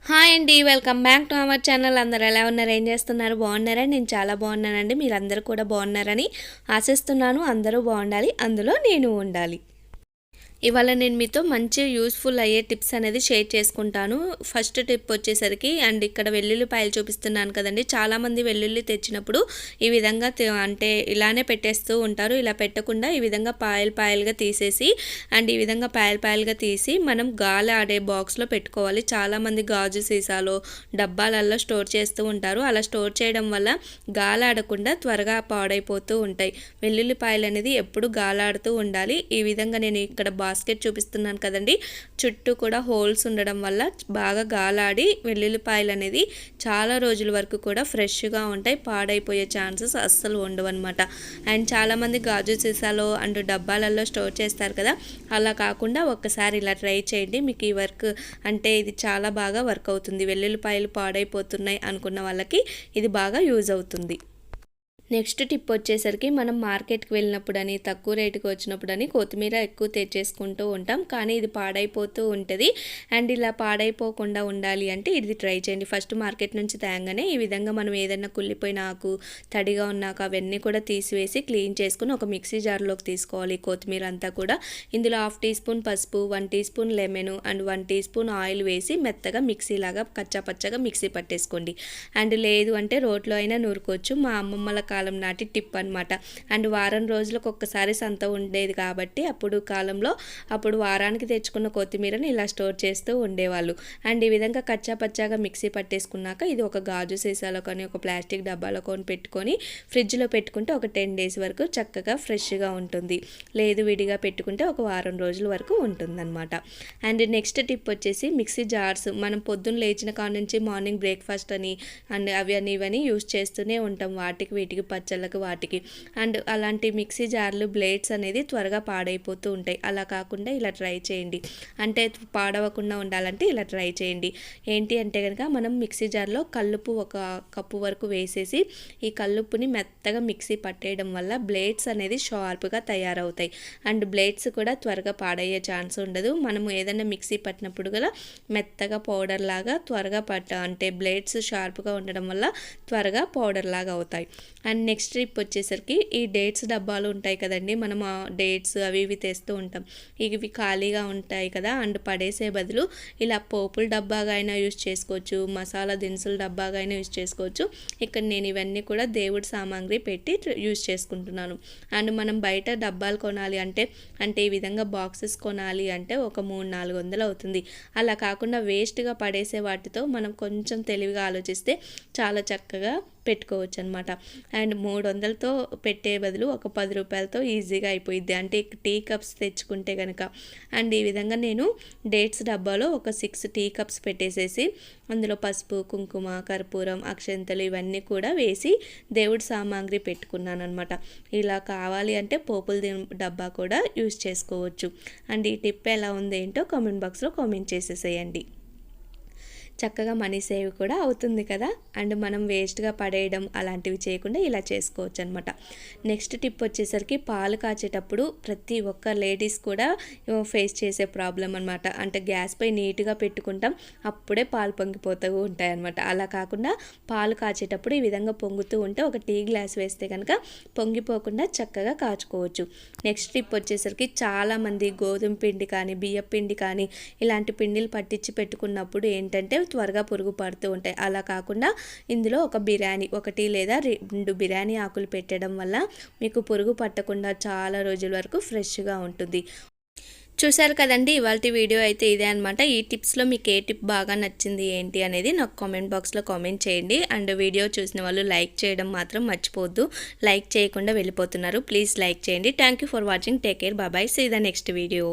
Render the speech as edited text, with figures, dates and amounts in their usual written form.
Hi అండి, welcome back to our channel. అందరూ ఎలా ఉన్నారు, ఏం చేస్తున్నారు, బాగున్నారా? నేను చాలా బాగున్నానండి. మీరందరూ కూడా బాగున్నారని ఆశిస్తున్నాను. అందరూ బాగుండాలి, అందులో నేను ఉండాలి. ఇవాళ నేను మీతో మంచి యూస్ఫుల్ అయ్యే టిప్స్ అనేది షేర్ చేసుకుంటాను. ఫస్ట్ టిప్ వచ్చేసరికి, అండ్ ఇక్కడ వెల్లుల్లిపాయలు చూపిస్తున్నాను కదండి. చాలామంది వెల్లుల్లి తెచ్చినప్పుడు ఈ విధంగా అంటే ఇలానే పెట్టేస్తూ ఉంటారు. ఇలా పెట్టకుండా ఈ విధంగా పాయలు పాయలుగా తీసేసి, అండ్ ఈ విధంగా పాయలు పాయలుగా తీసి మనం గాలి ఆడే బాక్స్లో పెట్టుకోవాలి. చాలామంది గాజు సీసాలో డబ్బాలలో స్టోర్ చేస్తూ ఉంటారు. అలా స్టోర్ చేయడం వల్ల గాలి ఆడకుండా త్వరగా పాడైపోతూ ఉంటాయి. వెల్లుల్లిపాయలు అనేది ఎప్పుడు గాలాడుతూ ఉండాలి. ఈ విధంగా నేను ఇక్కడ బాస్కెట్ చూపిస్తున్నాను కదండి. చుట్టూ కూడా హోల్స్ ఉండడం వల్ల బాగా గాలాడి వెల్లుల్లిపాయలు అనేది చాలా రోజుల వరకు కూడా ఫ్రెష్గా ఉంటాయి. పాడైపోయే ఛాన్సెస్ అస్సలు ఉండవు అనమాట. అండ్ చాలామంది గాజు సీసాలో అండ్ డబ్బాలలో స్టోర్ చేస్తారు కదా, అలా కాకుండా ఒక్కసారి ఇలా ట్రై చేయండి. మీకు ఈ వర్క్ అంటే ఇది చాలా బాగా వర్క్ అవుతుంది. వెల్లుల్లిపాయలు పాడైపోతున్నాయి అనుకున్న వాళ్ళకి ఇది బాగా యూజ్ అవుతుంది. నెక్స్ట్ టిప్ వచ్చేసరికి, మనం మార్కెట్కి వెళ్ళినప్పుడని, తక్కువ రేటుకి వచ్చినప్పుడని కొత్తిమీర ఎక్కువ తెచ్చేసుకుంటూ ఉంటాం. కానీ ఇది పాడైపోతూ ఉంటుంది. అండ్ ఇలా పాడైపోకుండా ఉండాలి అంటే ఇది ట్రై చేయండి. ఫస్ట్ మార్కెట్ నుంచి తేగానే ఈ విధంగా మనం ఏదైనా కుళ్ళిపోయిన ఆకు, తడిగా ఉన్నాక అవన్నీ కూడా తీసివేసి క్లీన్ చేసుకుని ఒక మిక్సీ జార్లోకి తీసుకోవాలి. కొత్తిమీర అంతా కూడా ఇందులో 1/2 టీ స్పూన్ పసుపు, 1 teaspoon lemon and 1 teaspoon oil వేసి మెత్తగా మిక్సీలాగా కచ్చాపచ్చగా మిక్సీ పట్టేసుకోండి. అండ్ లేదు అంటే రోట్లో అయినా నూరుకోవచ్చు. మా అమ్మమ్మల కాలం నాటి టిప్ అనమాట. అండ్ వారం రోజులకు ఒక్కసారి సంత ఉండేది కాబట్టి అప్పుడు వారానికి తెచ్చుకున్న కొత్తిమీరని ఇలా స్టోర్ చేస్తూ ఉండేవాళ్ళు. అండ్ ఈ విధంగా కచ్చా పచ్చాగా మిక్సీ పట్టేసుకున్నాక ఇది ఒక గాజు సీసాలో కానీ ఒక ప్లాస్టిక్ డబ్బాలో కొని పెట్టుకొని ఫ్రిడ్జ్లో పెట్టుకుంటే ఒక 10 డేస్ వరకు చక్కగా ఫ్రెష్గా ఉంటుంది. లేదు విడిగా పెట్టుకుంటే ఒక వారం రోజుల వరకు ఉంటుందన్నమాట. అండ్ నెక్స్ట్ టిప్ వచ్చేసి, మిక్సీ జార్స్ మనం పొద్దున్న లేచిన కాడ నుంచి మార్నింగ్ బ్రేక్ఫాస్ట్ అని అండ్ అవి అని ఇవన్నీ యూస్ చేస్తూనే ఉంటాం. వీటికి పచ్చళ్ళకు వాటికి. అండ్ అలాంటి మిక్సీ జార్లు, బ్లేడ్స్ అనేది త్వరగా పాడైపోతూ ఉంటాయి. అలా కాకుండా ఇలా ట్రై చేయండి. అంటే పాడవకుండా ఉండాలంటే ఇలా ట్రై చేయండి. ఏంటి అంటే కనుక, మనం మిక్సీ జార్లో కల్లుపు 1 కప్పు వరకు వేసేసి ఈ కల్లుప్పుని మెత్తగా మిక్సీ పట్టేయడం వల్ల బ్లేడ్స్ అనేది షార్ప్గా తయారవుతాయి. అండ్ బ్లేడ్స్ కూడా త్వరగా పాడయ్యే ఛాన్స్ ఉండదు. మనము ఏదైనా మిక్సీ పట్టినప్పుడు కూడా మెత్తగా పౌడర్ లాగా త్వరగా అంటే బ్లేడ్స్ షార్ప్గా ఉండడం వల్ల త్వరగా పౌడర్ లాగా అవుతాయి. అండ్ నెక్స్ట్ ట్రిప్ వచ్చేసరికి, ఈ డేట్స్ డబ్బాలు ఉంటాయి కదండి, మనం ఆ డేట్స్ అవి ఇవి తెస్తూ ఉంటాం. ఇవి ఖాళీగా ఉంటాయి కదా, అండ్ పడేసే బదులు ఇలా పోపుల డబ్బాగా అయినా యూజ్ చేసుకోవచ్చు, మసాలా దినుసుల డబ్బాగా అయినా యూజ్ చేసుకోవచ్చు. ఇక్కడ నేను ఇవన్నీ కూడా దేవుడి సామాగ్రి పెట్టి యూజ్ చేసుకుంటున్నాను. అండ్ మనం బయట డబ్బాలు కొనాలి అంటే ఈ విధంగా బాక్సెస్ కొనాలి అంటే ఒక 300-400 అవుతుంది. అలా కాకుండా వేస్ట్గా పడేసే వాటితో మనం కొంచెం తెలివిగా ఆలోచిస్తే చాలా చక్కగా పెట్టుకోవచ్చు అనమాట. అండ్ 300తో పెట్టే బదులు ఒక 10 రూపాయలతో ఈజీగా అయిపోయిద్ది. అంటే టీ కప్స్ తెచ్చుకుంటే కనుక. అండ్ ఈ విధంగా నేను డేట్స్ డబ్బాలో ఒక 6 టీ కప్స్ పెట్టేసేసి అందులో పసుపు, కుంకుమ, కర్పూరం, అక్షంతలు ఇవన్నీ కూడా వేసి దేవుడి సామాగ్రి పెట్టుకున్నాను అనమాట. ఇలా కావాలి అంటే పోపుల డబ్బా కూడా యూజ్ చేసుకోవచ్చు. అండ్ ఈ టిప్ ఎలా ఉంది ఏంటో కామెంట్ బాక్స్లో కామెంట్ చేసేసేయండి. చక్కగా మనీ సేవ్ కూడా అవుతుంది కదా. అండ్ మనం వేస్ట్గా పడేయడం అలాంటివి చేయకుండా ఇలా చేసుకోవచ్చు అనమాట. నెక్స్ట్ టిప్ వచ్చేసరికి, పాలు కాచేటప్పుడు ప్రతి ఒక్క లేడీస్ కూడా ఫేస్ చేసే ప్రాబ్లం అనమాట. అంటే గ్యాస్పై నీట్గా పెట్టుకుంటాం, అప్పుడే పాలు పొంగిపోతూ ఉంటాయి అనమాట. అలా కాకుండా పాలు కాచేటప్పుడు ఈ విధంగా పొంగుతూ ఉంటే ఒక టీ గ్లాస్ వేస్తే కనుక పొంగిపోకుండా చక్కగా కాచుకోవచ్చు. నెక్స్ట్ టిప్ వచ్చేసరికి, చాలామంది గోధుమ పిండి కానీ బియ్యం పిండి కానీ ఇలాంటి పిండిలు పట్టించి పెట్టుకున్నప్పుడు ఏంటంటే త్వరగా పురుగు పడుతూ ఉంటాయి. అలా కాకుండా ఇందులో ఒక బిర్యానీ 1 లేదా 2 బిర్యానీ ఆకులు పెట్టడం వల్ల మీకు పురుగు పట్టకుండా చాలా రోజుల వరకు ఫ్రెష్గా ఉంటుంది. చూశారు కదండి, ఇవాళ వీడియో అయితే ఇదే అనమాట. ఈ టిప్స్లో మీకు ఏ టిప్ బాగా నచ్చింది ఏంటి అనేది నాకు కామెంట్ బాక్స్లో కామెంట్ చేయండి. అండ్ వీడియో చూసిన వాళ్ళు లైక్ చేయడం మాత్రం మర్చిపోవద్దు. లైక్ చేయకుండా వెళ్ళిపోతున్నారు, ప్లీజ్ లైక్ చేయండి. Thank you for watching. Take care, bye. See the next video.